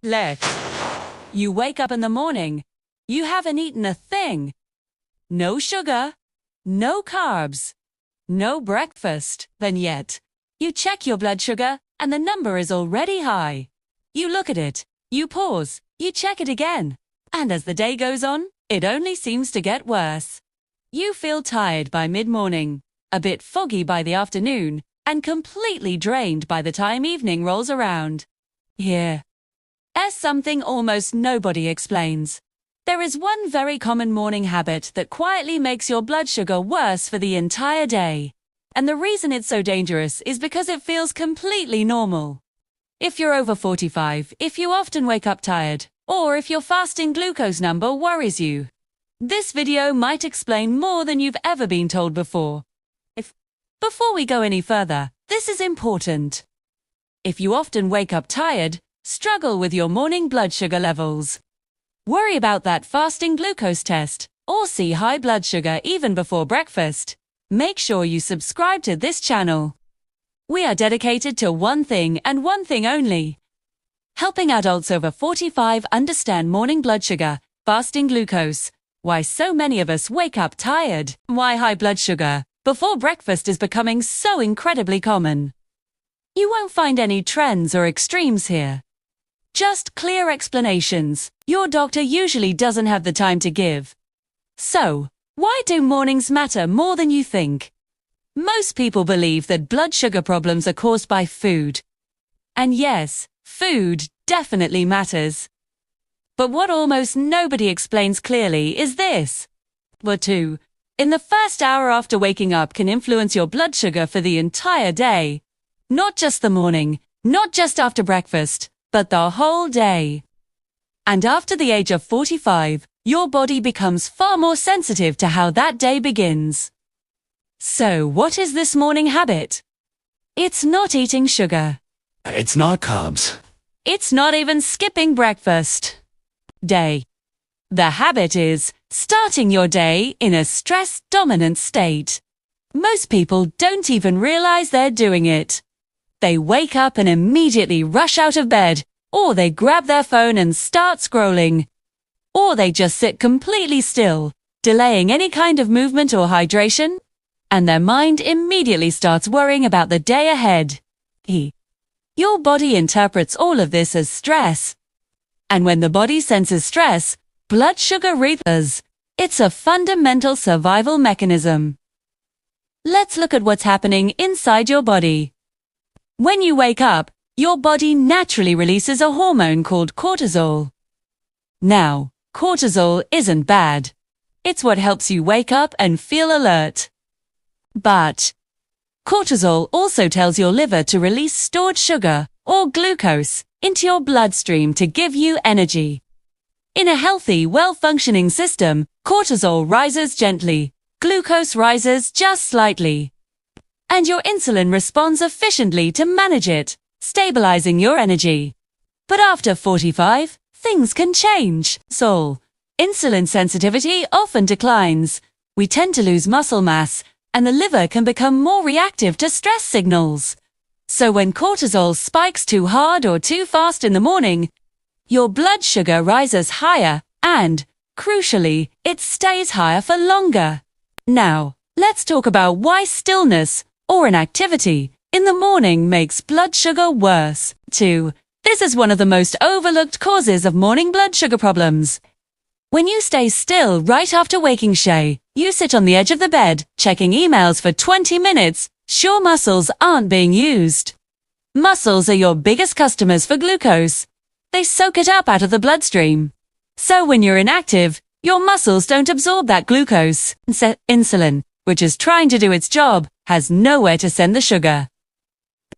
Let's. You wake up in the morning. You haven't eaten a thing. No sugar. No carbs. No breakfast. Then yet, you check your blood sugar and the number is already high. You look at it. You pause. You check it again. And as the day goes on, it only seems to get worse. You feel tired by mid-morning, a bit foggy by the afternoon, and completely drained by the time evening rolls around. Here's something almost nobody explains. There is one very common morning habit that quietly makes your blood sugar worse for the entire day. And the reason it's so dangerous is because it feels completely normal. If you're over 45, if you often wake up tired, or if your fasting glucose number worries you, this video might explain more than you've ever been told before. Before we go any further, this is important. If you often wake up tired, struggle with your morning blood sugar levels, worry about that fasting glucose test, or see high blood sugar even before breakfast, make sure you subscribe to this channel. We are dedicated to one thing and one thing only: helping adults over 45 understand morning blood sugar, fasting glucose, why so many of us wake up tired, why high blood sugar before breakfast is becoming so incredibly common. You won't find any trends or extremes here. Just clear explanations your doctor usually doesn't have the time to give. So, why do mornings matter more than you think? Most people believe that blood sugar problems are caused by food. And yes, food definitely matters. But what almost nobody explains clearly is this. What two, in the first hour after waking up can influence your blood sugar for the entire day. Not just the morning, not just after breakfast, but the whole day. And after the age of 45, your body becomes far more sensitive to how that day begins. So, what is this morning habit? It's not eating sugar. It's not carbs. It's not even skipping breakfast. The habit is starting your day in a stress-dominant state. Most people don't even realize they're doing it. They wake up and immediately rush out of bed, or they grab their phone and start scrolling. Or they just sit completely still, delaying any kind of movement or hydration, and their mind immediately starts worrying about the day ahead. Your body interprets all of this as stress. And when the body senses stress, blood sugar rises. It's a fundamental survival mechanism. Let's look at what's happening inside your body. When you wake up, your body naturally releases a hormone called cortisol. Now, cortisol isn't bad. It's what helps you wake up and feel alert. But cortisol also tells your liver to release stored sugar, or glucose, into your bloodstream to give you energy. In a healthy, well-functioning system, cortisol rises gently, glucose rises just slightly. And your insulin responds efficiently to manage it, stabilizing your energy. But after 45, things can change. Insulin sensitivity often declines. We tend to lose muscle mass, and the liver can become more reactive to stress signals. So when cortisol spikes too hard or too fast in the morning, your blood sugar rises higher and, crucially, it stays higher for longer. Now, let's talk about why stillness, or inactivity, in the morning makes blood sugar worse. 2. This is one of the most overlooked causes of morning blood sugar problems. When you stay still right after waking, you sit on the edge of the bed, checking emails for 20 minutes, your muscles aren't being used. Muscles are your biggest customers for glucose. They soak it up out of the bloodstream. So when you're inactive, your muscles don't absorb that glucose. Insulin, which is trying to do its job, has nowhere to send the sugar.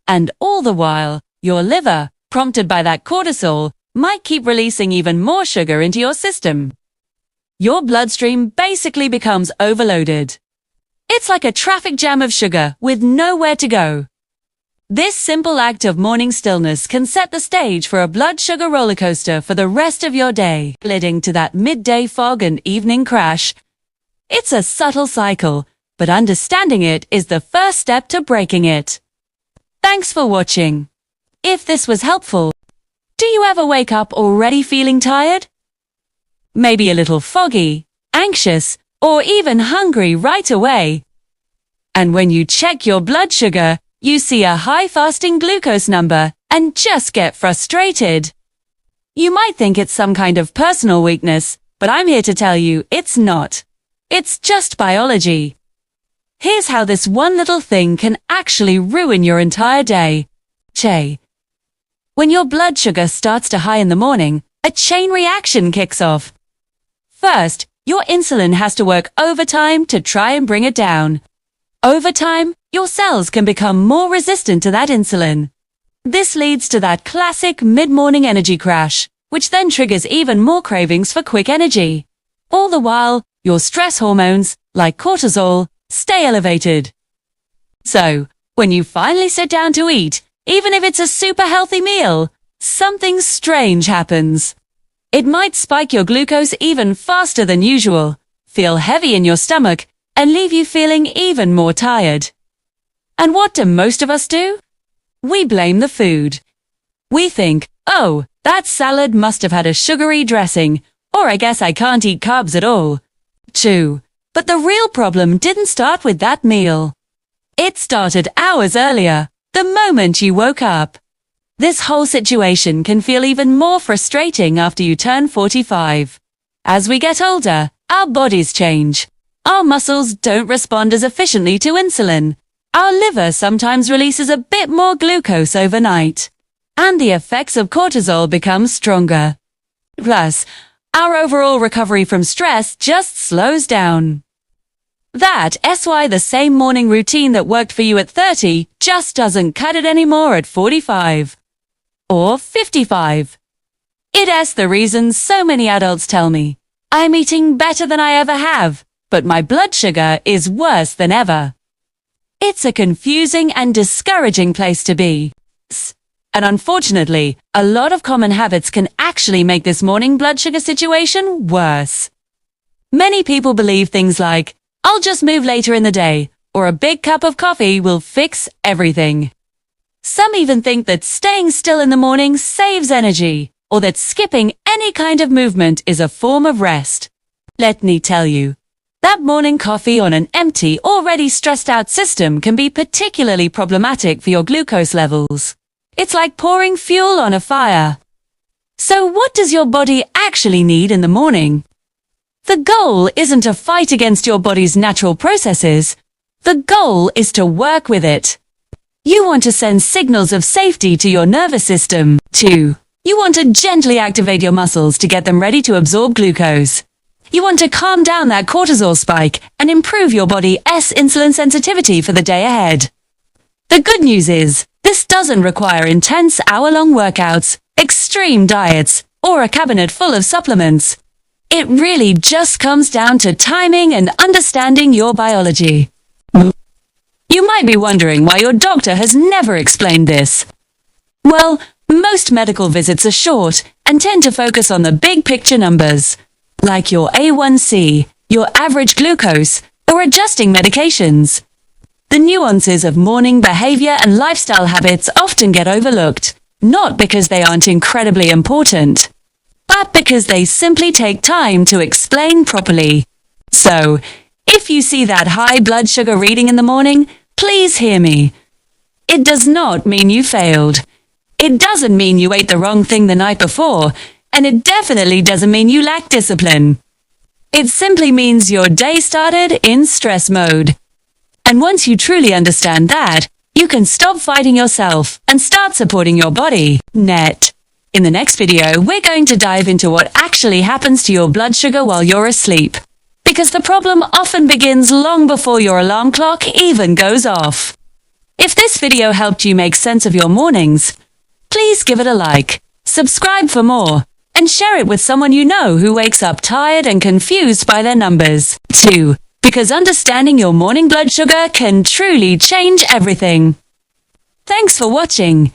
And all the while, your liver, prompted by that cortisol, might keep releasing even more sugar into your system. Your bloodstream basically becomes overloaded. It's like a traffic jam of sugar with nowhere to go. This simple act of morning stillness can set the stage for a blood sugar roller coaster for the rest of your day, leading to that midday fog and evening crash. It's a subtle cycle, but understanding it is the first step to breaking it. Thanks for watching. If this was helpful, Do you ever wake up already feeling tired? Maybe a little foggy, anxious, or even hungry right away. And when you check your blood sugar, you see a high fasting glucose number and just get frustrated. You might think it's some kind of personal weakness, but I'm here to tell you it's not. It's just biology. Here's how this one little thing can actually ruin your entire day. When your blood sugar starts to high in the morning, a chain reaction kicks off. First, your insulin has to work overtime to try and bring it down. Over time, your cells can become more resistant to that insulin. This leads to that classic mid-morning energy crash, which then triggers even more cravings for quick energy. All the while, your stress hormones, like cortisol, stay elevated. So, when you finally sit down to eat, even if it's a super healthy meal, something strange happens. It might spike your glucose even faster than usual, feel heavy in your stomach, and leave you feeling even more tired. And what do most of us do? We blame the food. We think, oh, that salad must have had a sugary dressing, or I guess I can't eat carbs at all. True. But the real problem didn't start with that meal. It started hours earlier, the moment you woke up. This whole situation can feel even more frustrating after you turn 45. As we get older, our bodies change. Our muscles don't respond as efficiently to insulin. Our liver sometimes releases a bit more glucose overnight. And the effects of cortisol become stronger. Plus, our overall recovery from stress just slows down. That's why the same morning routine that worked for you at 30 just doesn't cut it anymore at 45. Or 55. It's the reason so many adults tell me, I'm eating better than I ever have, but my blood sugar is worse than ever. It's a confusing and discouraging place to be. And unfortunately, a lot of common habits can actually make this morning blood sugar situation worse. Many people believe things like, I'll just move later in the day, or a big cup of coffee will fix everything. Some even think that staying still in the morning saves energy, or that skipping any kind of movement is a form of rest. Let me tell you, that morning coffee on an empty, already stressed out system can be particularly problematic for your glucose levels. It's like pouring fuel on a fire. So what does your body actually need in the morning? The goal isn't to fight against your body's natural processes. The goal is to work with it. You want to send signals of safety to your nervous system, too. You want to gently activate your muscles to get them ready to absorb glucose. You want to calm down that cortisol spike and improve your body's insulin sensitivity for the day ahead. The good news is, this doesn't require intense hour-long workouts, extreme diets, or a cabinet full of supplements. It really just comes down to timing and understanding your biology. You might be wondering why your doctor has never explained this. Well, most medical visits are short and tend to focus on the big picture numbers, like your A1C, your average glucose, or adjusting medications. The nuances of morning behavior and lifestyle habits often get overlooked, not because they aren't incredibly important, but because they simply take time to explain properly. So, if you see that high blood sugar reading in the morning, please hear me. It does not mean you failed. It doesn't mean you ate the wrong thing the night before, and it definitely doesn't mean you lack discipline. It simply means your day started in stress mode. And once you truly understand that, you can stop fighting yourself and start supporting your body. In the next video, we're going to dive into what actually happens to your blood sugar while you're asleep. Because the problem often begins long before your alarm clock even goes off. If this video helped you make sense of your mornings, please give it a like, subscribe for more, and share it with someone you know who wakes up tired and confused by their numbers. 2. Because understanding your morning blood sugar can truly change everything. Thanks for watching.